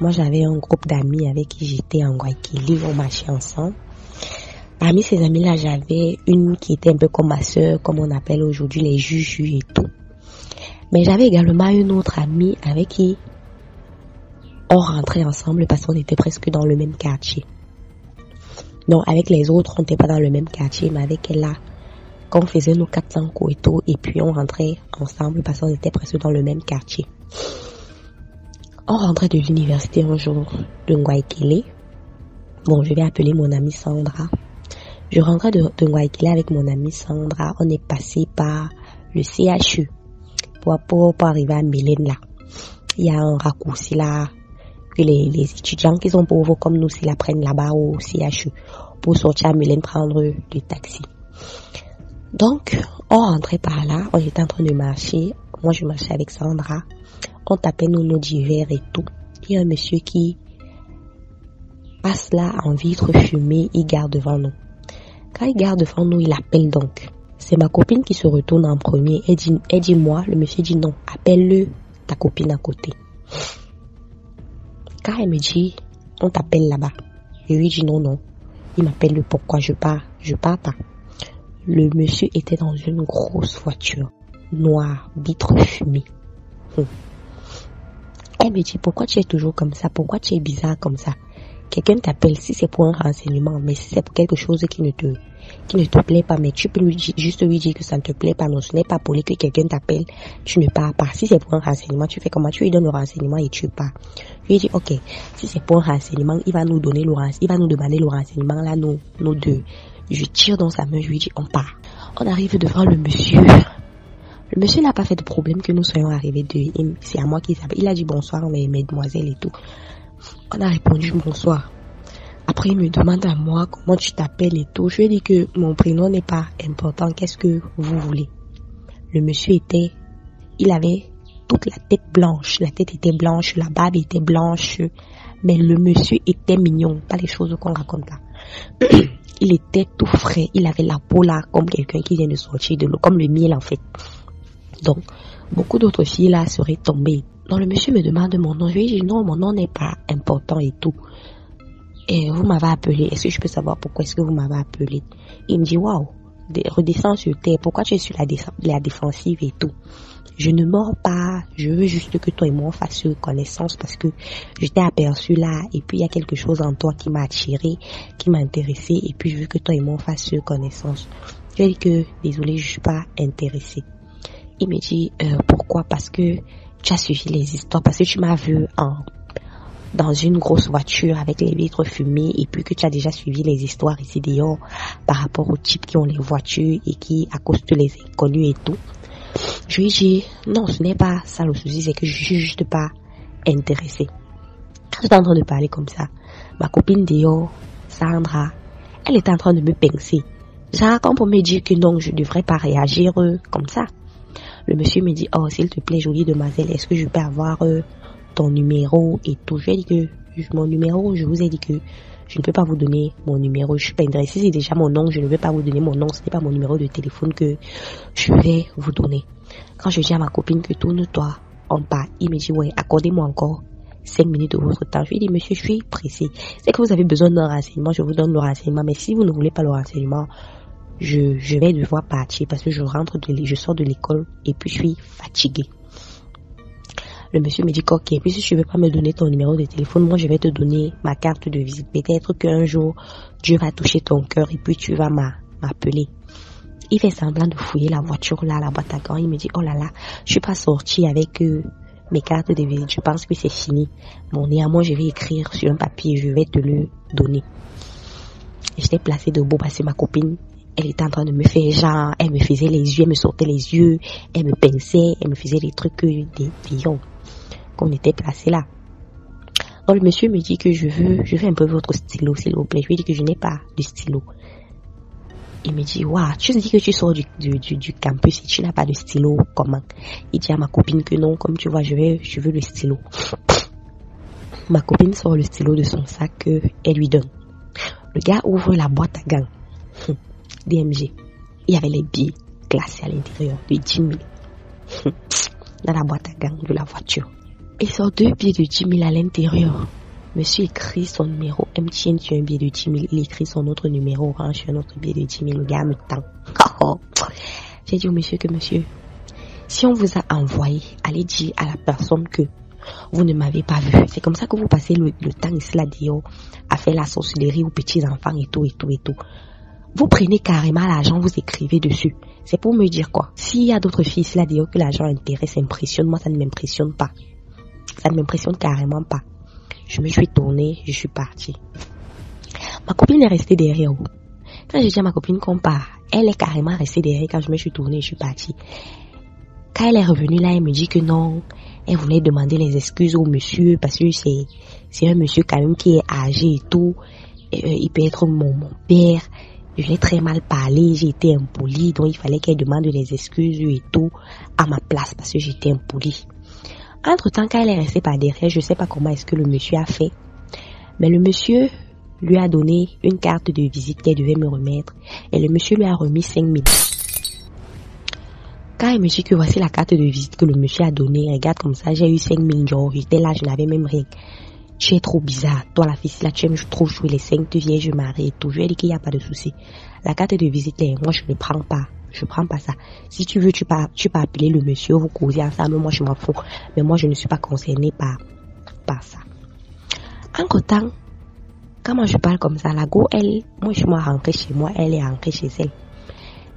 moi j'avais un groupe d'amis avec qui j'étais en Guayaquil, on marchait ensemble. Parmi ces amis-là, j'avais une qui était un peu comme ma sœur, comme on appelle aujourd'hui les juges et tout. Mais j'avais également une autre amie avec qui on rentrait ensemble parce qu'on était presque dans le même quartier. Non, avec les autres, on n'était pas dans le même quartier, mais avec elle là, quand on faisait nos 400 coups et puis on rentrait ensemble parce qu'on était presque dans le même quartier. On rentrait de l'université un jour de Guayaquil. Bon, je vais appeler mon amie Sandra. Je rentrais de Guayaquil avec mon amie Sandra. On est passé par le CHU pour arriver à Mélène là. Il y a un raccourci là que les étudiants qui sont pauvres comme nous, s'ils la prennent là-bas au CHU pour sortir à Mélène prendre le taxi. Donc, on rentrait par là. On était en train de marcher. Moi, je marchais avec Sandra. On tapait nos notes d'hiver et tout. Il y a un monsieur qui passe là en vitre fumée. Il garde devant nous. Quand il garde devant nous, il appelle donc. C'est ma copine qui se retourne en premier. Elle dit moi. Le monsieur dit non. Appelle-le ta copine à côté. Quand elle me dit, on t'appelle là-bas. Je lui dis non. Il m'appelle le pourquoi je pars pas. Le monsieur était dans une grosse voiture. Noire, vitre fumée. Elle me dit pourquoi tu es toujours comme ça? Pourquoi tu es bizarre comme ça? Quelqu'un t'appelle si c'est pour un renseignement, mais si c'est pour quelque chose qui ne te plaît pas, mais tu peux juste lui dire que ça ne te plaît pas. Non, ce n'est pas pour que quelqu'un t'appelle, tu ne pars pas. Si c'est pour un renseignement, tu fais comment? Tu lui donnes le renseignement et tu pars. Je lui dis ok, si c'est pour un renseignement, il va nous demander le renseignement là, nous deux. Je tire dans sa main, je lui dis on part. On arrive devant le monsieur. Le monsieur n'a pas fait de problème que nous soyons arrivés c'est à moi qu'il s'appelle. Il a dit bonsoir mesdemoiselles et tout. On a répondu bonsoir. Après il me demande à moi comment tu t'appelles et tout. Je lui ai dit que mon prénom n'est pas important. Qu'est-ce que vous voulez? Le monsieur il avait toute la tête blanche. La tête était blanche, la barbe était blanche. Mais le monsieur était mignon. Pas les choses qu'on raconte là. Il était tout frais. Il avait la peau là comme quelqu'un qui vient de sortir de l'eau. Comme le miel en fait. Donc, beaucoup d'autres filles là seraient tombées. Donc, le monsieur me demande mon nom. Je lui dis non, mon nom n'est pas important et tout. Et vous m'avez appelé. Est-ce que je peux savoir pourquoi est-ce que vous m'avez appelé? Il me dit waouh, redescends sur terre. Pourquoi tu es sur la défensive et tout? Je ne mords pas. Je veux juste que toi et moi on fasse connaissance parce que je t'ai aperçu là et puis il y a quelque chose en toi qui m'a attiré, qui m'a intéressé et puis je veux que toi et moi on fasse connaissance. Je lui ai dit que désolé, je suis pas intéressée. Il me dit pourquoi? Parce que tu as suivi les histoires, parce que tu m'as vu dans une grosse voiture avec les vitres fumées et puis que tu as déjà suivi les histoires ici dehors par rapport aux types qui ont les voitures et qui accostent les inconnus et tout. Je lui ai dit non, ce n'est pas ça le souci, c'est que je suis juste pas intéressée. Quand j'étais en train de parler comme ça, ma copine dehors, Sandra, elle était en train de me pincer. Genre comme pour me dire que non, je devrais pas réagir comme ça. Le monsieur me dit oh s'il te plaît jolie demoiselle, est-ce que je peux avoir ton numéro et tout? Je lui ai dit que mon numéro, je vous ai dit que je ne peux pas vous donner mon numéro, je suis pas intéressée, c'est déjà mon nom, je ne vais pas vous donner mon nom, ce n'est pas mon numéro de téléphone que je vais vous donner. Quand je dis à ma copine que tourne-toi, on part, il me dit ouais, accordez-moi encore 5 minutes de votre temps. Je lui ai dit monsieur, je suis pressée, c'est que vous avez besoin d'un renseignement, je vous donne le renseignement, mais si vous ne voulez pas le renseignement, je vais devoir partir parce que je sors de l'école et puis je suis fatiguée. Le monsieur me dit ok, puis si tu veux pas me donner ton numéro de téléphone, moi je vais te donner ma carte de visite. Peut-être qu'un jour Dieu va toucher ton cœur et puis tu vas m'appeler. Il fait semblant de fouiller la voiture là, la boîte à gants. Il me dit oh là là, je suis pas sortie avec mes cartes de visite. Je pense que c'est fini. Bon, néanmoins je vais écrire sur un papier, je vais te le donner. Et j'étais placée debout parce que ma copine, elle était en train de me faire genre, elle me faisait les yeux, elle me sortait les yeux, elle me pinçait, elle me faisait des trucs des lions. Qu'on était placé là. Donc le monsieur me dit que je veux un peu votre stylo s'il vous plaît. Je lui dis que je n'ai pas de stylo. Il me dit waouh, tu dis que tu sors du campus et tu n'as pas de stylo, comment? Il dit à ma copine que non, comme tu vois, je veux le stylo. Ma copine sort le stylo de son sac, elle lui donne. Le gars ouvre la boîte à gants. DMG. Il y avait les billets classés à l'intérieur de 10 000 dans la boîte à gants de la voiture. Il sort 2 billets de 10 000 à l'intérieur. Monsieur écrit son numéro MTN sur un billet de 10 000. Il écrit son autre numéro Orange sur un autre billet de 10 000. Le gars me tend. J'ai dit au monsieur que monsieur, si on vous a envoyé, allez dire à la personne que vous ne m'avez pas vu. C'est comme ça que vous passez le temps ici là dehors à faire la sorcellerie aux petits enfants et tout. Vous prenez carrément l'argent, vous écrivez dessus. C'est pour me dire quoi? S'il y a d'autres filles ici là dehors que l'argent intéresse, impressionne, moi ça ne m'impressionne pas. Ça ne m'impressionne carrément pas. Je me suis tournée, je suis partie. Ma copine est restée derrière. Quand j'ai dit à ma copine qu'on part, elle est carrément restée derrière. Quand je me suis tournée, je suis partie. Quand elle est revenue là, elle me dit que non, elle voulait demander les excuses au monsieur parce que c'est un monsieur quand même qui est âgé et tout. Il peut être mon père. Je l'ai très mal parlé, j'ai été impolie, donc il fallait qu'elle demande les excuses et tout à ma place parce que j'étais impolie. Entre-temps, quand elle est restée par derrière, je ne sais pas comment est-ce que le monsieur a fait, mais le monsieur lui a donné une carte de visite qu'elle devait me remettre et le monsieur lui a remis 5 000. Quand elle me dit que voici la carte de visite que le monsieur a donnée, regarde comme ça, j'ai eu 5 000 genre, j'étais là, je n'avais même rien. Tu es trop bizarre, toi la fille là, tu aimes trop jouer les 5, tu viens, je m'arrête et tout. Je lui ai dit qu'il n'y a pas de souci. La carte de visite, moi je ne prends pas. Je prends pas ça. Si tu veux, tu peux appeler le monsieur, vous causez ensemble, moi je m'en fous. Mais moi je ne suis pas concernée par ça. Entre-temps, quand moi je parle comme ça, la go, moi je suis rentrée chez moi, elle est rentrée chez elle.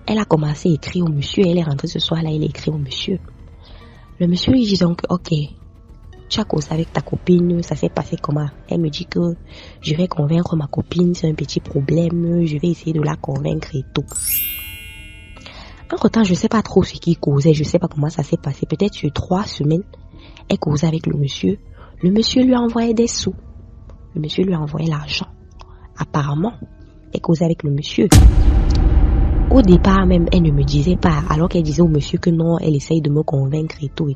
Elle a commencé à écrire au monsieur, elle est rentrée ce soir là, elle a écrit au monsieur. Le monsieur lui dit donc, ok, tu as causé avec ta copine, ça s'est passé comment? Elle me dit que je vais convaincre ma copine, c'est un petit problème, je vais essayer de la convaincre et tout. Entre-temps, je ne sais pas trop ce qu'il causait, je ne sais pas comment ça s'est passé. Peut-être sur 3 semaines, elle causait avec le monsieur. Le monsieur lui a envoyé des sous. Le monsieur lui a envoyé l'argent. Apparemment, elle causait avec le monsieur. Au départ même, elle ne me disait pas, alors qu'elle disait au monsieur que non, elle essaye de me convaincre et tout.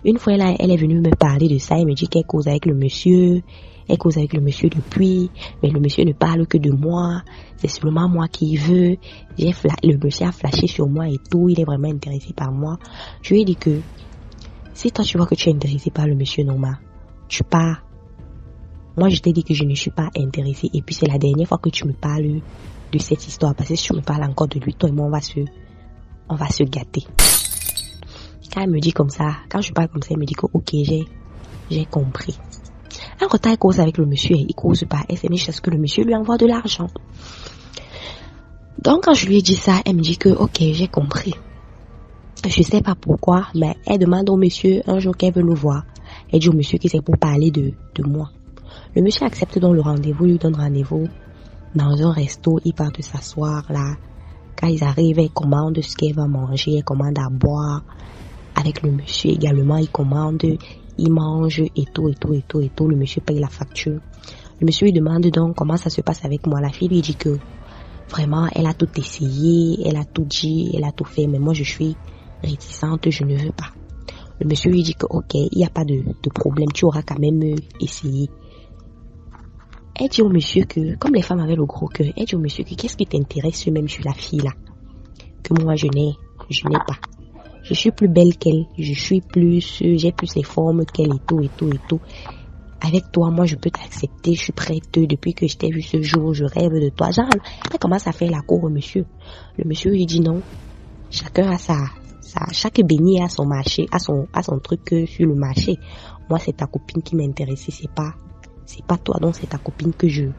Une fois là, elle est venue me parler de ça, elle me dit qu'elle cause avec le monsieur. Elle cause avec le monsieur depuis, mais le monsieur ne parle que de moi. C'est seulement moi qui veux. Le monsieur a flashé sur moi et tout. Il est vraiment intéressé par moi. Je lui ai dit que si toi tu vois que tu es intéressé par le monsieur Noma, tu pars. Moi je t'ai dit que je ne suis pas intéressée. Et puis c'est la dernière fois que tu me parles de cette histoire. Parce que si tu me parles encore de lui, toi et moi on va se gâter. Quand elle me dit comme ça, quand je parle comme ça, elle me dit que ok, j'ai compris. Quand elle cause avec le monsieur, il cause pas. Elle s'est mise parce que le monsieur lui envoie de l'argent. Donc quand je lui ai dit ça, elle me dit que ok, j'ai compris. Je sais pas pourquoi, mais elle demande au monsieur un jour qu'elle veut nous voir. Elle dit au monsieur que c'est pour parler de moi. Le monsieur accepte donc le rendez-vous, lui donne rendez-vous dans un resto. Ils partent s'asseoir là. Quand ils arrivent, elle commande ce qu'elle va manger, elle commande à boire. Avec le monsieur également, il commande. Il mange et tout. Le monsieur paye la facture. Le monsieur lui demande donc comment ça se passe avec moi. La fille lui dit que vraiment, elle a tout essayé, elle a tout dit, elle a tout fait. Mais moi, je suis réticente, je ne veux pas. Le monsieur lui dit que ok, il n'y a pas de problème, tu auras quand même essayé. Elle dit au monsieur que, comme les femmes avaient le gros cœur, elle dit au monsieur que qu'est-ce qui t'intéresse même sur la fille là? Que moi, je n'ai pas. Je suis plus belle qu'elle, j'ai plus les formes qu'elle et tout. Avec toi, moi, je peux t'accepter, je suis prête. Depuis que je t'ai vu ce jour, je rêve de toi. Genre, elle commence à faire la cour au monsieur. Le monsieur lui dit non. Chacun a chaque béni a son marché, a son truc sur le marché. Moi, c'est ta copine qui m'intéresse, c'est pas toi, donc c'est ta copine que je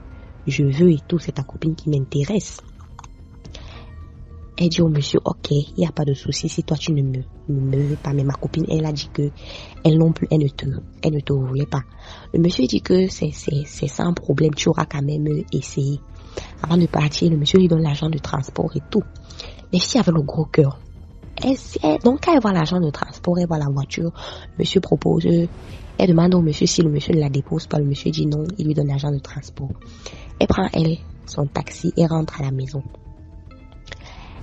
veux et tout, c'est ta copine qui m'intéresse. Elle dit au monsieur, ok, il n'y a pas de souci si toi tu ne me veux pas. Mais ma copine, elle a dit que elle non plus, elle ne te voulait pas. Le monsieur dit que c'est sans problème, tu auras quand même essayé. Avant de partir, le monsieur lui donne l'argent de transport et tout. Les filles avaient le gros cœur. Donc quand elle voit l'argent de transport, elle voit la voiture, le monsieur propose, elle demande au monsieur si le monsieur ne la dépose pas. Le monsieur dit non, il lui donne l'argent de transport. Elle prend son taxi et rentre à la maison.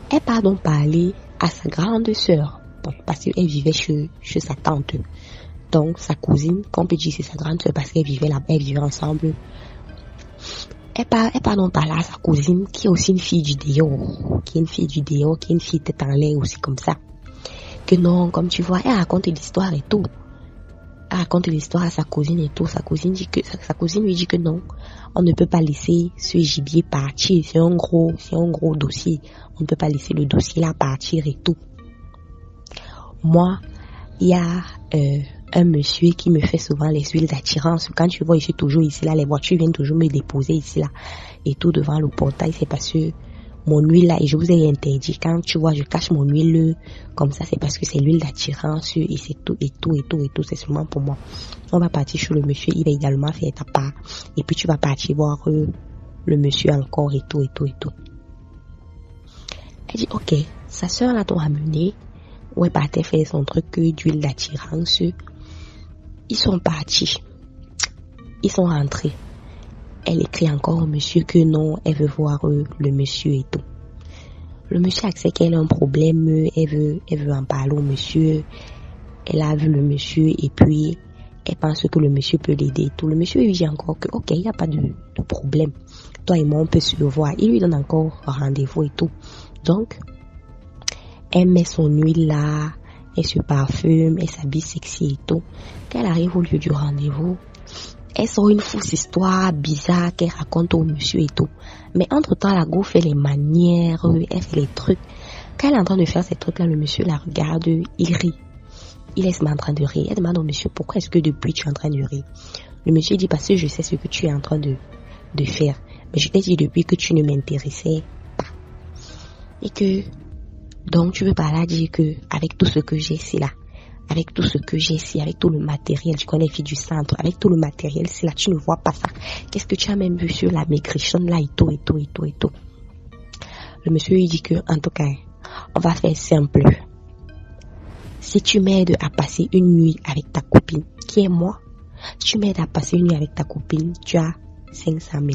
Elle part donc parler à sa grande sœur, parce qu'elle vivait chez sa tante. Donc sa cousine, qu'on peut dire c'est sa grande sœur parce qu'elle vivait là, elle vivait ensemble. Elle part donc parler à sa cousine qui est aussi une fille du dehors, qui est une fille tête en l'air aussi comme ça. Que non, comme tu vois, elle raconte l'histoire et tout. Elle raconte l'histoire à sa cousine et tout. Sa cousine lui dit que non, on ne peut pas laisser ce gibier partir. C'est un gros dossier. On ne peut pas laisser le dossier là partir et tout. Moi, il y a un monsieur qui me fait souvent les huiles d'attirance. Quand tu vois, je suis toujours ici là, les voitures viennent toujours me déposer ici là et tout devant le portail. C'est parce que mon huile là, et je vous ai interdit, quand tu vois, je cache mon huile comme ça, c'est parce que c'est l'huile d'attirance et c'est tout, c'est seulement pour moi. On va partir chez le monsieur, il va également faire ta part. Et puis tu vas partir voir le monsieur encore et tout. Elle dit, ok, sa soeur là t'ont ramené, ouais, partait faire son truc d'huile d'attirance. Ils sont partis. Ils sont rentrés. Elle écrit encore au monsieur que non, elle veut voir le monsieur et tout. Le monsieur accepte qu'elle a un problème, elle veut en parler au monsieur. Elle a vu le monsieur et puis elle pense que le monsieur peut l'aider et tout. Le monsieur lui dit encore que ok, il n'y a pas de problème. Toi et moi, on peut se revoir. Il lui donne encore rendez-vous et tout. Donc, elle met son huile là, elle se parfume, elle s'habille sexy et tout. Quand elle arrive au lieu du rendez-vous, elle sort une fausse histoire bizarre qu'elle raconte au monsieur et tout. Mais entre-temps, la go fait les manières, elle fait les trucs. Quand elle est en train de faire ces trucs-là, le monsieur la regarde, il rit. Il est en train de rire. Elle demande au monsieur, pourquoi est-ce que depuis tu es en train de rire? Le monsieur dit, parce que je sais ce que tu es en train de faire. Mais je t'ai dit depuis que tu ne m'intéressais pas. Et que, donc tu veux par là dire que, avec tout ce que j'ai, c'est là. Avec tout ce que j'ai ici, avec tout le matériel, tu connais fille du centre, avec tout le matériel, c'est là, tu ne vois pas ça. Qu'est-ce que tu as même vu sur la maigrichonne là et tout. Le monsieur lui dit que, en tout cas, on va faire simple. Si tu m'aides à passer une nuit avec ta copine, qui est moi, si tu m'aides à passer une nuit avec ta copine, tu as 500 000.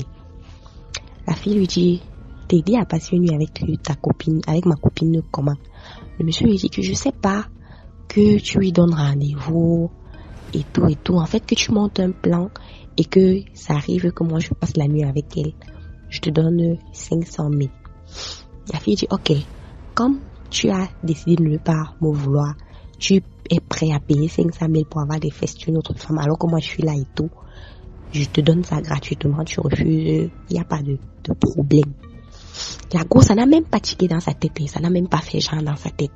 La fille lui dit, t'aider à passer une nuit avec ta copine, avec ma copine, comment? Le monsieur lui dit que je sais pas, que tu lui donnes rendez-vous et tout. En fait, que tu montes un plan et que ça arrive que moi je passe la nuit avec elle. Je te donne 500 000. La fille dit, ok, comme tu as décidé de ne pas me vouloir, tu es prêt à payer 500 000 pour avoir des fesses d'une autre femme alors que moi je suis là et tout. Je te donne ça gratuitement, tu refuses, il n'y a pas de problème. La go, ça n'a même pas tiqué dans sa tête, ça n'a même pas fait genre dans sa tête.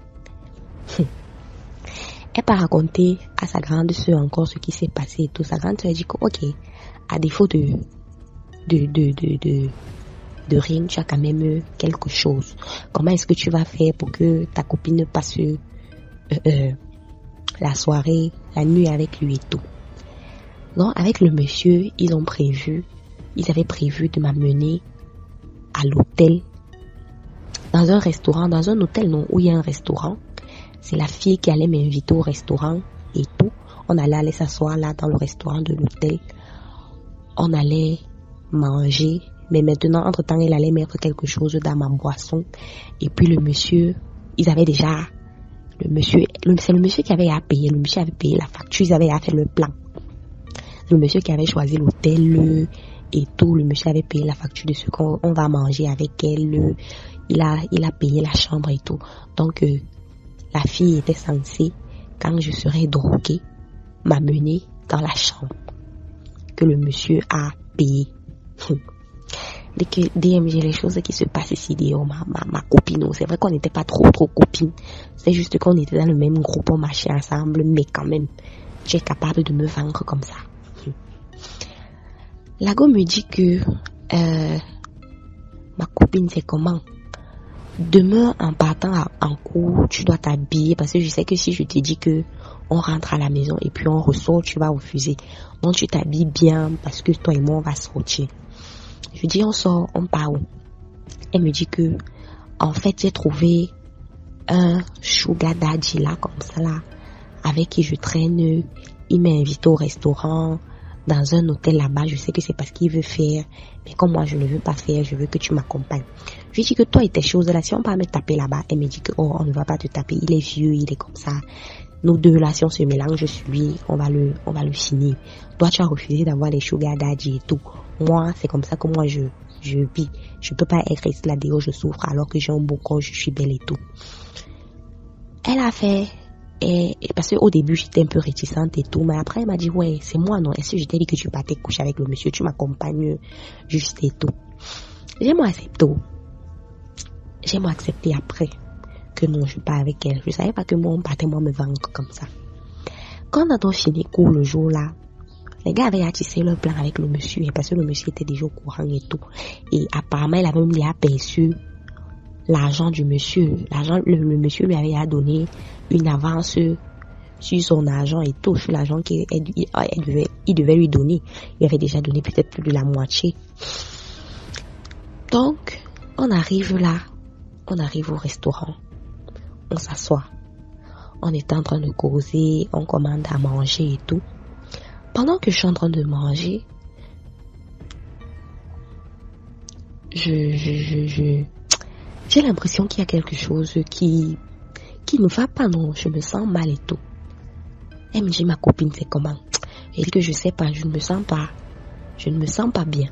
Elle part raconter à sa grande sœur encore ce qui s'est passé et tout. Sa grande sœur dit que, ok, à défaut de rien, tu as quand même quelque chose. Comment est-ce que tu vas faire pour que ta copine passe la soirée, la nuit avec lui et tout? Donc, avec le monsieur, ils avaient prévu de m'amener à l'hôtel, dans un restaurant, dans un hôtel, non, où il y a un restaurant. C'est la fille qui allait m'inviter au restaurant et tout. On allait aller s'asseoir là dans le restaurant de l'hôtel. On allait manger. Mais maintenant, entre-temps, elle allait mettre quelque chose dans ma boisson. Et puis le monsieur, ils avaient déjà... c'est le monsieur qui avait à payer. Le monsieur avait payé la facture. Ils avaient à faire le plan. Le monsieur qui avait choisi l'hôtel et tout. Le monsieur avait payé la facture de ce qu'on va manger avec elle. Il a payé la chambre et tout. Donc... la fille était censée, quand je serais droguée, m'amener dans la chambre que le monsieur a payé. Dès que DMG, les choses qui se passent ici, ma copine, c'est vrai qu'on n'était pas trop copines. C'est juste qu'on était dans le même groupe, on marchait ensemble, mais quand même, tu es capable de me vendre comme ça. La go me dit que ma copine, c'est comment? Demain, en partant en cours, tu dois t'habiller parce que je sais que si je te dis que on rentre à la maison et puis on ressort, tu vas refuser. Donc tu t'habilles bien parce que toi et moi on va sortir. Je dis on sort, on part où? Elle me dit que en fait j'ai trouvé un sugar daddy là comme ça là avec qui je traîne. Il m'a invité au restaurant, dans un hôtel là-bas. Je sais que c'est parce qu'il veut faire, mais comme moi je ne veux pas faire, je veux que tu m'accompagnes. Je lui dis que toi et tes choses là, si on va me taper là-bas, elle me dit que oh, on ne va pas te taper, il est vieux, il est comme ça. Nous deux là, si on se mélange, je suis lui, on va le finir. Toi tu as refusé d'avoir les sugar daddy et tout. Moi c'est comme ça que moi je vis. Je peux pas être ici là dehors, je souffre alors que j'ai un beau corps, je suis belle et tout. Elle a fait Et parce qu'au début, j'étais un peu réticente et tout. Mais après, elle m'a dit, ouais, c'est moi, non. Est-ce que je t'ai dit que tu partais coucher avec le monsieur? Tu m'accompagnes juste et tout. J'ai moi accepté. J'ai moi accepté après que non, je pars avec elle. Je savais pas que moi, on partait moi me vendre comme ça. Quand on a donc fini cours le jour là, les gars avaient attissé leur plan avec le monsieur. Et parce que le monsieur était déjà au courant et tout. Et apparemment, il avait même aperçu l'argent du monsieur. Le monsieur lui avait donné une avance sur son argent et tout, sur l'argent qu'il devait lui donner. Il avait déjà donné peut-être plus de la moitié. Donc, on arrive là, on arrive au restaurant, on s'assoit. On est en train de causer, on commande à manger et tout. Pendant que je suis en train de manger, j'ai l'impression qu'il y a quelque chose qui ne va pas, non, je me sens mal et tout. Elle me dit, ma copine, c'est comment? Elle dit que je sais pas, je ne me sens pas bien.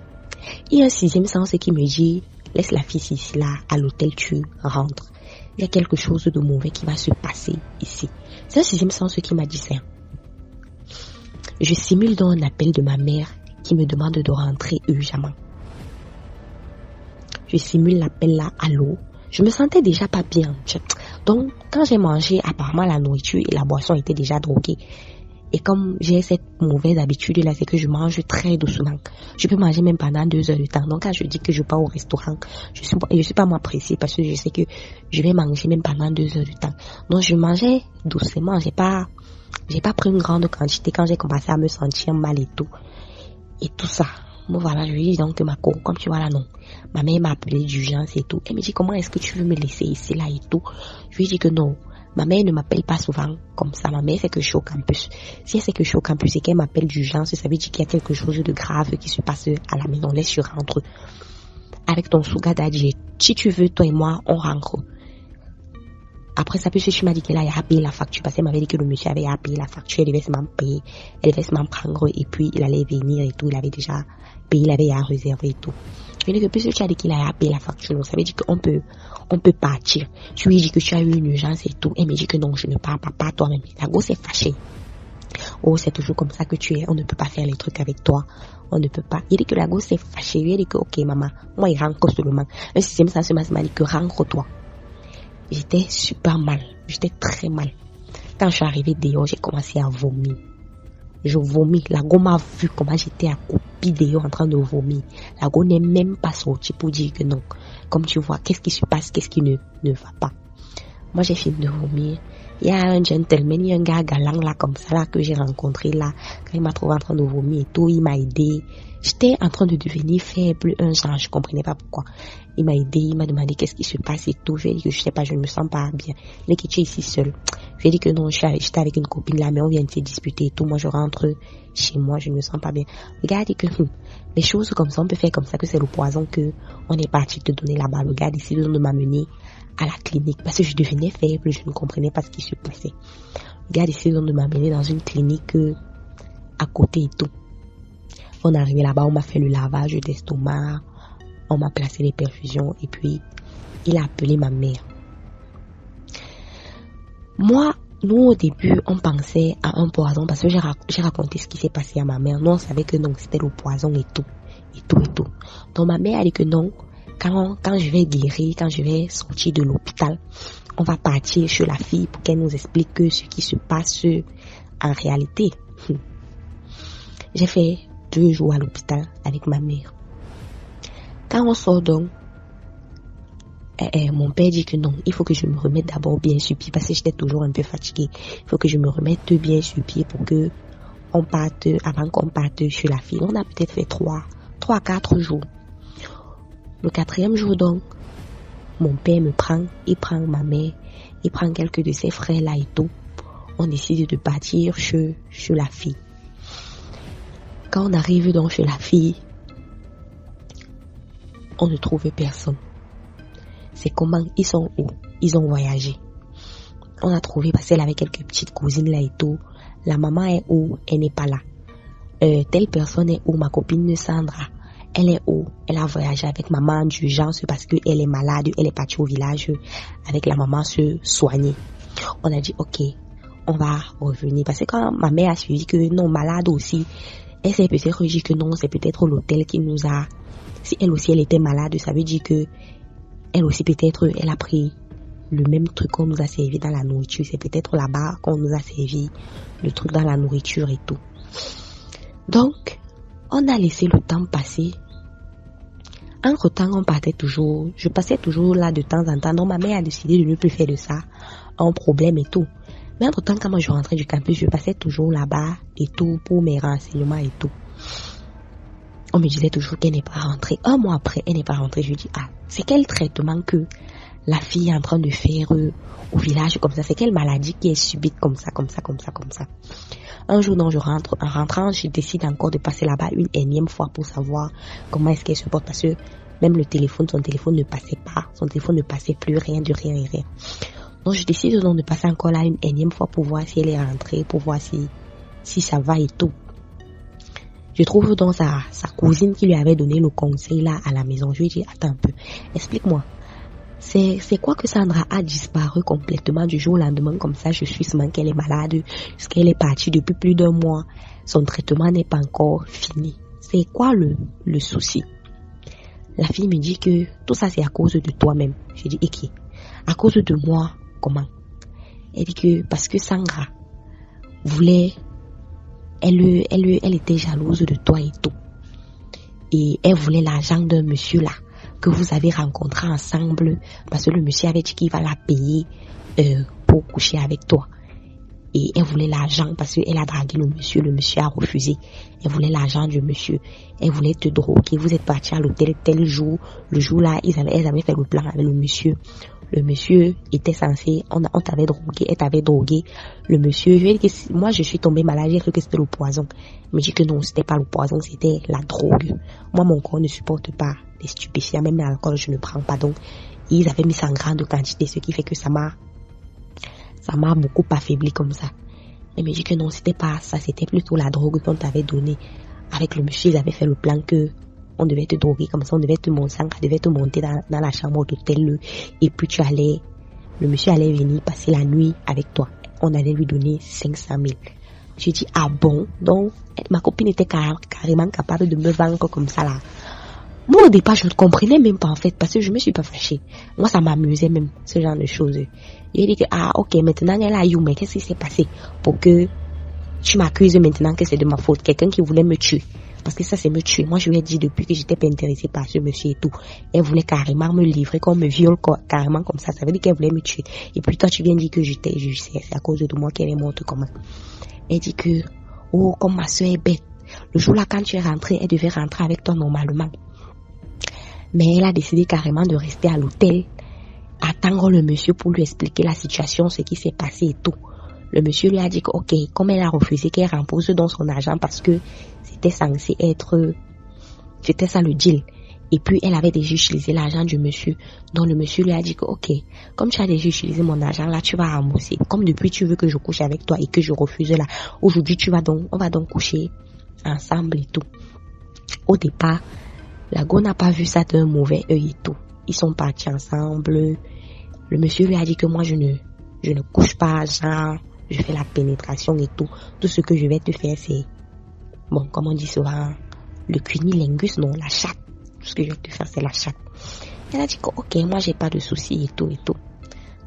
Il y a un sixième sens qui me dit, laisse la fille ici, là, à l'hôtel, tu rentres. Il y a quelque chose de mauvais qui va se passer ici. C'est un sixième sens qui m'a dit ça. Je simule donc un appel de ma mère qui me demande de rentrer urgemment. Je simule l'appel là, allô. Je me sentais déjà pas bien. Donc, quand j'ai mangé, apparemment la nourriture et la boisson étaient déjà droguées. Et comme j'ai cette mauvaise habitude là, c'est que je mange très doucement. Je peux manger même pendant 2 heures de temps. Donc quand je dis que je pars au restaurant, je suis pas moi pressée parce que je sais que je vais manger même pendant 2 heures de temps. Donc je mangeais doucement. J'ai pas pris une grande quantité quand j'ai commencé à me sentir mal et tout. Et tout ça. Bon voilà, je lui dis donc que ma cour, comme tu vois là, non. Ma mère m'a appelé d'urgence et tout. Elle me dit comment est-ce que tu veux me laisser ici là et tout. Je lui dis que non. Ma mère ne m'appelle pas souvent comme ça. Ma mère sait que je suis au campus. Si elle sait que je suis au campus et qu'elle m'appelle d'urgence, ça veut dire qu'il y a quelque chose de grave qui se passe à la maison. Laisse, je rentre. Avec ton sugar daddy. Si tu veux, toi et moi, on rentre. Après ça, puisque tu m'as dit qu'elle a payé la facture, parce qu'elle m'avait dit que le monsieur avait payé la facture, elle devait se m'en payer, elle devait se m'en prendre, et puis il allait venir et tout, il avait déjà payé, il avait à réserver et tout. Je lui ai dit que puisque tu as dit qu'il a payé la facture, ça veut dire qu'on peut partir. Tu lui dis que tu as eu une urgence et tout, elle me dit que non, je ne pars pas toi-même. La gosse est fâchée. Oh, c'est toujours comme ça que tu es, on ne peut pas faire les trucs avec toi, on ne peut pas. Il dit que la gosse est fâchée, il dit que ok maman, moi il rentre seulement. Un sixième sens m'a dit que rentre-toi. J'étais super mal. J'étais très mal. Quand je suis arrivée dehors, j'ai commencé à vomir. Je vomis. La go m'a vu comment j'étais accroupie dehors en train de vomir. La go n'est même pas sortie pour dire que non. Comme tu vois, qu'est-ce qui se passe, qu'est-ce qui ne va pas. Moi, j'ai fini de vomir. Il y a un gentleman, il y a un gars galant là, comme ça, là, que j'ai rencontré là. Quand il m'a trouvé en train de vomir et tout, il m'a aidé. J'étais en train de devenir faible, un genre, je comprenais pas pourquoi. Il m'a aidé, il m'a demandé qu'est-ce qui se passe et tout. Je lui ai dit que je sais pas, je ne me sens pas bien. Il est que tu es ici seul. Je lui ai dit que non, j'étais avec une copine là, mais on vient de se disputer et tout. Moi, je rentre chez moi, je ne me sens pas bien. Le gars a dit que les choses comme ça, on peut faire comme ça, que c'est le poison que on est parti te donner là-bas. Le gars a décidé de m'amener à la clinique parce que je devenais faible, je ne comprenais pas ce qui se passait. Le gars a décidé de m'amener dans une clinique à côté et tout. On est arrivé là-bas, on m'a fait le lavage d'estomac, on m'a placé les perfusions et puis il a appelé ma mère. Moi, nous au début, on pensait à un poison parce que j'ai raconté ce qui s'est passé à ma mère. Nous, on savait que non, c'était le poison et tout. Donc ma mère a dit que non, quand je vais guérir, quand je vais sortir de l'hôpital, on va partir chez la fille pour qu'elle nous explique ce qui se passe en réalité. J'ai fait 2 jours à l'hôpital avec ma mère. Quand on sort donc, mon père dit que non, il faut que je me remette d'abord bien sur pied parce que j'étais toujours un peu fatiguée. Il faut que je me remette bien sur pied pour que avant qu'on parte chez la fille. On a peut-être fait 3 à 4 jours. Le 4e jour donc, mon père me prend, il prend ma mère, il prend quelques de ses frères là et tout. On décide de partir chez la fille. Quand on arrive donc chez la fille, on ne trouve personne. C'est comment ils sont où? Ils ont voyagé. On a trouvé parce qu'elle avait quelques petites cousines là et tout. La maman est où? Elle n'est pas là. Telle personne est où? Ma copine Sandra. Elle est où? Elle a voyagé avec maman d'urgence parce qu'elle est malade. Elle est partie au village avec la maman se soigner. On a dit ok, on va revenir. Parce que quand ma mère a suivi que non, malade aussi, elle s'est peut-être dit que non, c'est peut-être l'hôtel qui nous a... Si elle aussi, elle était malade, ça veut dire que elle aussi, peut-être, elle a pris le même truc qu'on nous a servi dans la nourriture. C'est peut-être là-bas qu'on nous a servi le truc dans la nourriture et tout. Donc, on a laissé le temps passer. Entre-temps, je passais toujours là de temps en temps. Donc, ma mère a décidé de ne plus faire de ça un problème et tout. Mais entre-temps, quand moi je rentrais du campus, je passais toujours là-bas et tout pour mes renseignements et tout. On me disait toujours qu'elle n'est pas rentrée. Un mois après, elle n'est pas rentrée. Je dis, c'est quel traitement que la fille est en train de faire au village comme ça? C'est quelle maladie qui est subite comme ça? Un jour, donc, en rentrant, je décide encore de passer là-bas une énième fois pour savoir comment est-ce qu'elle se porte. Parce que même son téléphone ne passait pas. Son téléphone ne passait plus, rien. Donc, je décide donc de passer encore là une énième fois pour voir si elle est rentrée, pour voir si ça va et tout. Je trouve donc sa cousine qui lui avait donné le conseil là à la maison. Je lui dis, attends un peu, explique-moi. C'est quoi que Sandra a disparu complètement du jour au lendemain comme ça? Je suis sûrement qu'elle est malade, parce qu'elle est partie depuis plus d'un mois. Son traitement n'est pas encore fini. C'est quoi le souci? La fille me dit que tout ça c'est à cause de toi-même. Je dis, ok, à cause de moi, comment? Elle dit que parce que Sandra voulait... Elle était jalouse de toi et tout. Et elle voulait l'argent d'un monsieur là, que vous avez rencontré ensemble, parce que le monsieur avait dit qu'il va la payer pour coucher avec toi. Et elle voulait l'argent parce qu'elle a dragué le monsieur a refusé. Elle voulait l'argent du monsieur. Elle voulait te droguer. Vous êtes partis à l'hôtel tel jour. Le jour là, elles avaient fait le plan avec le monsieur. Le monsieur était censé, on t'avait drogué, elle t'avait drogué. Le monsieur, je lui ai dit que moi je suis tombée malade, j'ai cru que c'était le poison. Il me dit que non, c'était pas le poison, c'était la drogue. Moi, mon corps ne supporte pas les stupéfiants, même l'alcool, je ne prends pas. Donc, ils avaient mis ça en grande quantité, ce qui fait que ça m'a beaucoup affaibli comme ça. Il me dit que non, c'était pas ça, c'était plutôt la drogue qu'on t'avait donnée. Avec le monsieur, ils avaient fait le plan que on devait te droguer comme ça, on devait te monter dans la chambre d'hôtel et puis le monsieur allait venir passer la nuit avec toi. On allait lui donner 500 000. J'ai dit, ah bon? Donc, ma copine était carrément capable de me vendre comme ça là. Moi, au départ, je ne comprenais même pas en fait, parce que je me suis pas fâchée. Moi, ça m'amusait même, ce genre de choses. J'ai dit que, ok, maintenant, elle a eu, mais qu'est-ce qui s'est passé pour que tu m'accuses maintenant que c'est de ma faute? Quelqu'un qui voulait me tuer. Parce que ça, c'est me tuer. Moi, je lui ai dit depuis que j'étais pas intéressée par ce monsieur et tout. Elle voulait carrément me livrer, qu'on me viole carrément comme ça. Ça veut dire qu'elle voulait me tuer. Et puis toi, tu viens dire que c'est à cause de moi qu'elle est morte comment. Elle dit que, oh, comme ma soeur est bête. Le jour là, quand tu es rentrée, elle devait rentrer avec toi normalement. Mais elle a décidé carrément de rester à l'hôtel, attendre le monsieur pour lui expliquer la situation, ce qui s'est passé et tout. Le monsieur lui a dit que, ok, comme elle a refusé qu'elle rembourse dans son argent parce que c'était censé être, c'était ça le deal. Et puis, elle avait déjà utilisé l'argent du monsieur. Donc, le monsieur lui a dit que, ok, comme tu as déjà utilisé mon argent, là, tu vas rembourser. Comme depuis, tu veux que je couche avec toi et que je refuse là. Aujourd'hui, on va donc coucher ensemble et tout. Au départ, la go n'a pas vu ça d'un mauvais œil et tout. Ils sont partis ensemble. Le monsieur lui a dit que moi, je ne couche pas, genre, je fais la pénétration et tout. Tout ce que je vais te faire, c'est, bon, comme on dit souvent, le cunilingus, non, la chatte. Tout ce que je vais te faire, c'est la chatte. Elle a dit que, ok, moi, j'ai pas de soucis et tout et tout.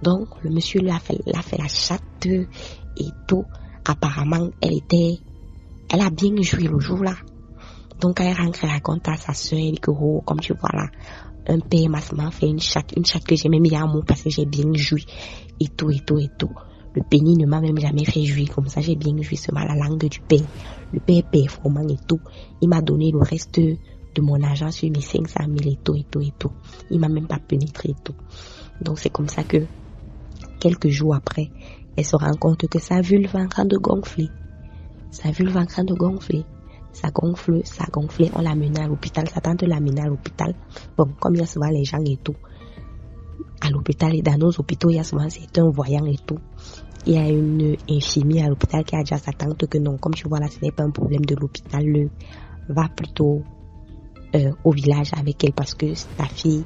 Donc, le monsieur lui a fait la chatte et tout. Apparemment, elle a bien joué le jour là. Donc, quand elle rentre, elle raconte à sa soeur, elle dit que, oh, comme tu vois là, un père m'a fait une chatte que j'ai même mis à moi parce que j'ai bien joui et tout. Le pénis ne m'a même jamais fait jouir comme ça, j'ai bien joui seulement la langue du père. Le père est performant et tout. Il m'a donné le reste de mon argent sur mes 500 000 et tout. Il m'a même pas pénétré et tout. Donc, c'est comme ça que, quelques jours après, elle se rend compte que sa vulve est en train de gonfler. Ça gonflait, on l'a mené à l'hôpital, sa tante l'a mené à l'hôpital. Bon, comme il y a souvent les gens et tout, à l'hôpital et dans nos hôpitaux, il y a souvent c'est un voyant et tout. Il y a une infirmière à l'hôpital qui a dit à sa tante que non, comme tu vois là, ce n'est pas un problème de l'hôpital, va plutôt au village avec elle parce que ta fille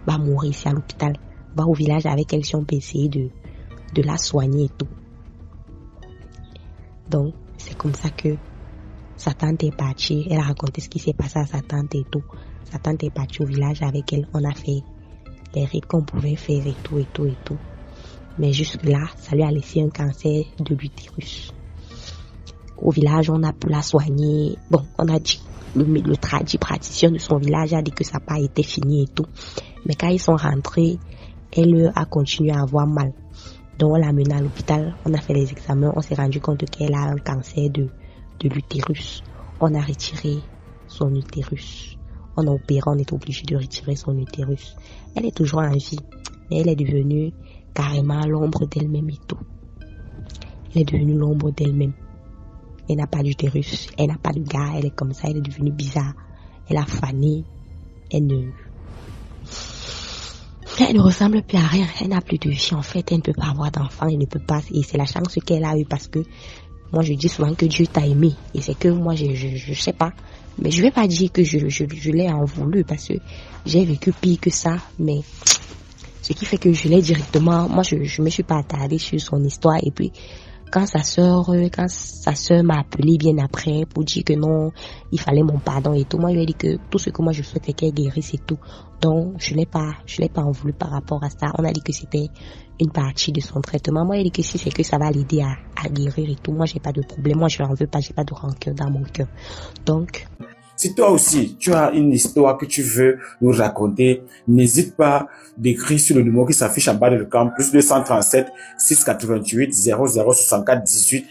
va mourir ici à l'hôpital. Va au village avec elle si on peut essayer de la soigner et tout. Donc, c'est comme ça que sa tante est partie. Elle a raconté ce qui s'est passé à sa tante et tout. Sa tante est partie au village avec elle. On a fait les rites qu'on pouvait faire et tout, et tout, et tout. Mais jusque-là, ça lui a laissé un cancer de l'utérus. Au village, on a pu la soigner. Bon, on a dit, le praticien de son village a dit que ça n'a pas été fini et tout. Mais quand ils sont rentrés, elle a continué à avoir mal. Donc, on l'a menée à l'hôpital. On a fait les examens. On s'est rendu compte qu'elle a un cancer de l'utérus. On a retiré son utérus. On a opéré, on est obligé de retirer son utérus. Elle est toujours en vie, mais elle est devenue carrément l'ombre d'elle-même et tout. Elle est devenue l'ombre d'elle-même. Elle n'a pas d'utérus, elle n'a pas de gars, elle est comme ça, elle est devenue bizarre. Elle a fané, elle ne ressemble plus à rien, elle n'a plus de vie en fait, elle ne peut pas avoir d'enfant, elle ne peut pas, et c'est la chance qu'elle a eue parce que moi je dis souvent que Dieu t'a aimé, et c'est que moi je sais pas, mais je vais pas dire que je l'ai en voulu parce que j'ai vécu pire que ça, mais ce qui fait que je l'ai directement, moi je me suis pas attardée sur son histoire et puis quand sa sœur m'a appelé bien après pour dire que non, il fallait mon pardon et tout, moi je lui ai dit que tout ce que moi je souhaite c'est qu'elle guérisse et tout. Donc je l'ai pas en voulu par rapport à ça. On a dit que c'était une partie de son traitement. Moi, il a dit que si c'est que ça va l'aider à guérir et tout, moi j'ai pas de problème. Moi je n'en veux pas, j'ai pas de rancœur dans mon cœur. Donc si toi aussi, tu as une histoire que tu veux nous raconter, n'hésite pas d'écrire sur le numéro qui s'affiche en bas de l'écran, plus 237 688 00 64 18.